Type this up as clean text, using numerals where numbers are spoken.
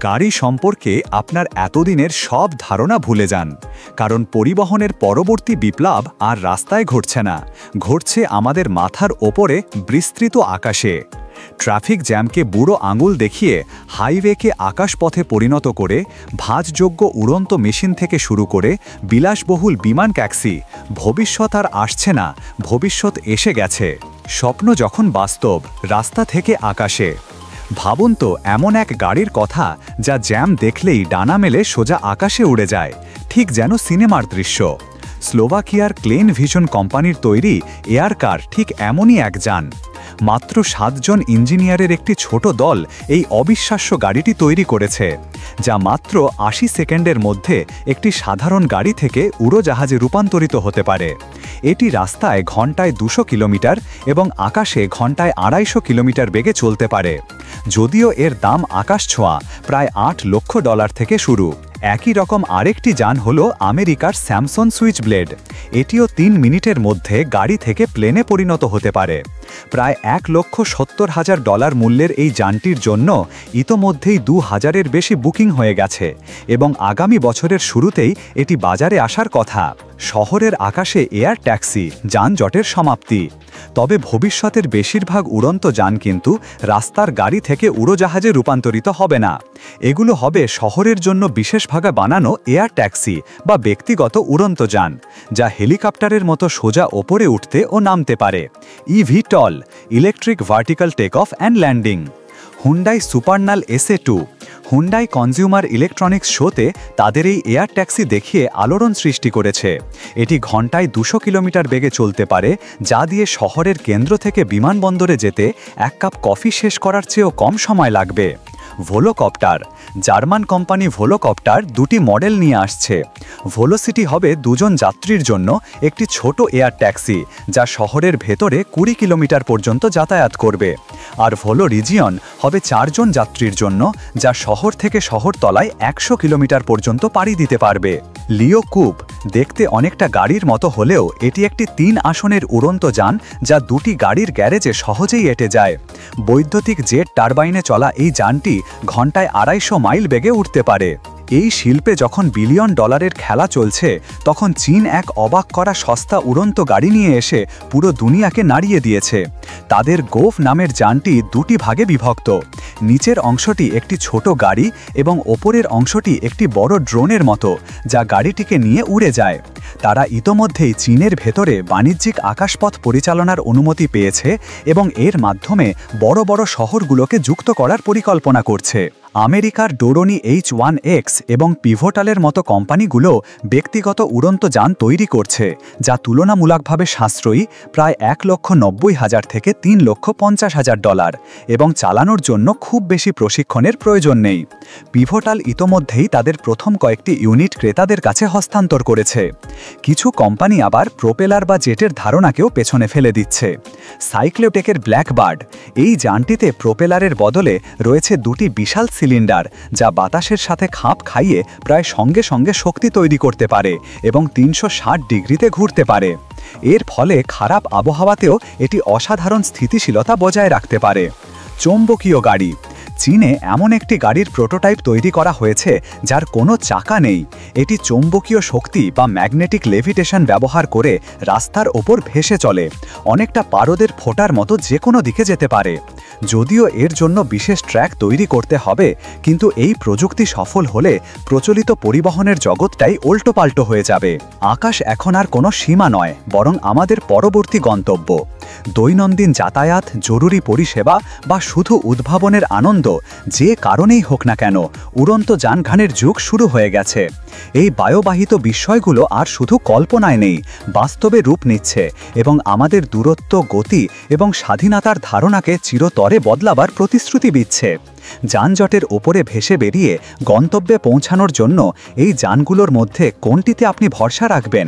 গাড়ি সম্পর্কে আপনার এতদিনের সব ধারণা ভুলে যান, কারণ পরিবহনের পরবর্তী বিপ্লব আর রাস্তায় ঘটছে না, ঘটছে আমাদের মাথার ওপরে বিস্তৃত আকাশে। ট্রাফিক জ্যামকে বুড়ো আঙুল দেখিয়ে হাইওয়েকে আকাশপথে পরিণত করে ভাঁজযোগ্য উড়ন্ত মেশিন থেকে শুরু করে বিলাসবহুল বিমান ট্যাক্সি, ভবিষ্যৎ আর আসছে না, ভবিষ্যৎ এসে গেছে। স্বপ্ন যখন বাস্তব, রাস্তা থেকে আকাশে। ভাবুন তো এমন এক গাড়ির কথা যা জ্যাম দেখলেই ডানা মেলে সোজা আকাশে উড়ে যায়, ঠিক যেন সিনেমার দৃশ্য। স্লোভাকিয়ার ক্লেন ভিশন কোম্পানির তৈরি এয়ার কার ঠিক এমনই এক যান। মাত্র 7 জন ইঞ্জিনিয়ারের একটি ছোট দল এই অবিশ্বাস্য গাড়িটি তৈরি করেছে, যা মাত্র 80 সেকেন্ডের মধ্যে একটি সাধারণ গাড়ি থেকে উড়োজাহাজে রূপান্তরিত হতে পারে। এটি রাস্তায় ঘন্টায় 200 কিলোমিটার এবং আকাশে ঘন্টায় 250 কিলোমিটার বেগে চলতে পারে। যদিও এর দাম আকাশ ছোঁয়া, প্রায় $8 লক্ষ থেকে শুরু। একই রকম আরেকটি যান হল আমেরিকার স্যামসন সুইচব্লেড। এটিও 3 মিনিটের মধ্যে গাড়ি থেকে প্লেনে পরিণত হতে পারে। প্রায় $1,70,000 মূল্যের এই যানটির জন্য ইতোমধ্যেই 2000-এর বেশি বুকিং হয়ে গেছে এবং আগামী বছরের শুরুতেই এটি বাজারে আসার কথা। শহরের আকাশে এয়ার ট্যাক্সি, যানজটের সমাপ্তি। তবে ভবিষ্যতের বেশিরভাগ উড়ন্ত যান কিন্তু রাস্তার গাড়ি থেকে উড়োজাহাজে রূপান্তরিত হবে না। এগুলো হবে শহরের জন্য বিশেষভাবে বানানো এয়ার ট্যাক্সি বা ব্যক্তিগত উড়ন্ত যান, যা হেলিকপ্টারের মতো সোজা ওপরে উঠতে ও নামতে পারে। EVTOL, electric vertical take off and landing. Hyundai Supernal SA2 Hyundai consumer electronics শোতে তাদের এই এয়ার ট্যাক্সি দেখিয়ে আলোড়ন সৃষ্টি করেছে। এটি ঘন্টায় 200 কিলোমিটার বেগে চলতে পারে, যা দিয়ে শহরের কেন্দ্র থেকে বিমানবন্দরে যেতে 1 কাপ কফি শেষ করার চেয়েও কম সময় লাগবে। ভোলোকপ্টার, জার্মান কোম্পানি ভোলোকপ্টার 2টি মডেল নিয়ে আসছে। ভোলোসিটি হবে 2 জন যাত্রীর জন্য একটি ছোট এয়ার ট্যাক্সি, যা শহরের ভেতরে 20 কিলোমিটার পর্যন্ত যাতায়াত করবে। আর ভোলো রিজিয়ন হবে 4 জন যাত্রীর জন্য, যা শহর থেকে শহরতলায় 100 কিলোমিটার পর্যন্ত পাড়ি দিতে পারবে। লিও কুপ দেখতে অনেকটা গাড়ির মতো হলেও এটি একটি 3 আসনের উড়ন্ত যান, যা 2টি গাড়ির গ্যারেজে সহজেই এঁটে যায়। বৈদ্যুতিক জেট টারবাইনে চলা এই যানটি ঘন্টায় 250 মাইল বেগে উঠতে পারে। এই শিল্পে যখন $1 বিলিয়ন খেলা চলছে, তখন চীন এক অবাক করা সস্তা উড়ন্ত গাড়ি নিয়ে এসে পুরো দুনিয়াকে নাড়িয়ে দিয়েছে। তাদের গোফ নামের যানটি 2টি ভাগে বিভক্ত। নিচের অংশটি একটি ছোট গাড়ি এবং ওপরের অংশটি একটি বড় ড্রোনের মতো, যা গাড়িটিকে নিয়ে উড়ে যায়। তারা ইতোমধ্যেই চীনের ভেতরে বাণিজ্যিক আকাশপথ পরিচালনার অনুমতি পেয়েছে এবং এর মাধ্যমে বড় বড় শহরগুলোকে যুক্ত করার পরিকল্পনা করছে। আমেরিকার ডোরনি H1X এবং পিভোটালের মতো কোম্পানিগুলো ব্যক্তিগত উড়ন্ত যান তৈরি করছে, যা তুলনামূলকভাবে সাশ্রয়ী, প্রায় $1,90,000 থেকে $3,50,000, এবং চালানোর জন্য খুব বেশি প্রশিক্ষণের প্রয়োজন নেই। পিভোটাল ইতোমধ্যেই তাদের প্রথম কয়েকটি ইউনিট ক্রেতাদের কাছে হস্তান্তর করেছে। কিছু কোম্পানি আবার প্রোপেলার বা জেটের ধারণাকেও পেছনে ফেলে দিচ্ছে। সাইক্লোটেকের ব্ল্যাকবার্ড, এই যানটিতে প্রোপেলারের বদলে রয়েছে 2টি বিশাল সিলিন্ডার, যা বাতাসের সাথে খাপ খাইয়ে প্রায় সঙ্গে সঙ্গে শক্তি তৈরি করতে পারে এবং 360 ডিগ্রিতে ঘুরতে পারে। এর ফলে খারাপ আবহাওয়াতেও এটি অসাধারণ স্থিতিশীলতা বজায় রাখতে পারে। চৌম্বকীয় গাড়ি, চীনে এমন একটি গাড়ির প্রোটোটাইপ তৈরি করা হয়েছে যার কোনো চাকা নেই। এটি চৌম্বকীয় শক্তি বা ম্যাগনেটিক লেভিটেশন ব্যবহার করে রাস্তার ওপর ভেসে চলে, অনেকটা পারদের ফোঁটার মতো যে কোনো দিকে যেতে পারে। যদিও এর জন্য বিশেষ ট্র্যাক তৈরি করতে হবে, কিন্তু এই প্রযুক্তি সফল হলে প্রচলিত পরিবহনের জগৎটাই উল্টোপাল্টো হয়ে যাবে। আকাশ এখন আর কোনো সীমা নয়, বরং আমাদের পরবর্তী গন্তব্য। দৈনন্দিন যাতায়াত, জরুরি পরিষেবা বা শুধু উদ্ভাবনের আনন্দ, যে কারণেই হোক না কেন, উড়ন্ত যানবাহনের যুগ শুরু হয়ে গেছে। এই বায়ুবাহিত বিষয়গুলো আর শুধু কল্পনায় নেই, বাস্তবে রূপ নিচ্ছে এবং আমাদের দূরত্ব, গতি এবং স্বাধীনতার ধারণাকে চিরতরে বদলাবার প্রতিশ্রুতি দিচ্ছে। যানজটের ওপরে ভেসে বেরিয়ে গন্তব্যে পৌঁছানোর জন্য এই যানগুলোর মধ্যে কোনটিতে আপনি ভরসা রাখবেন?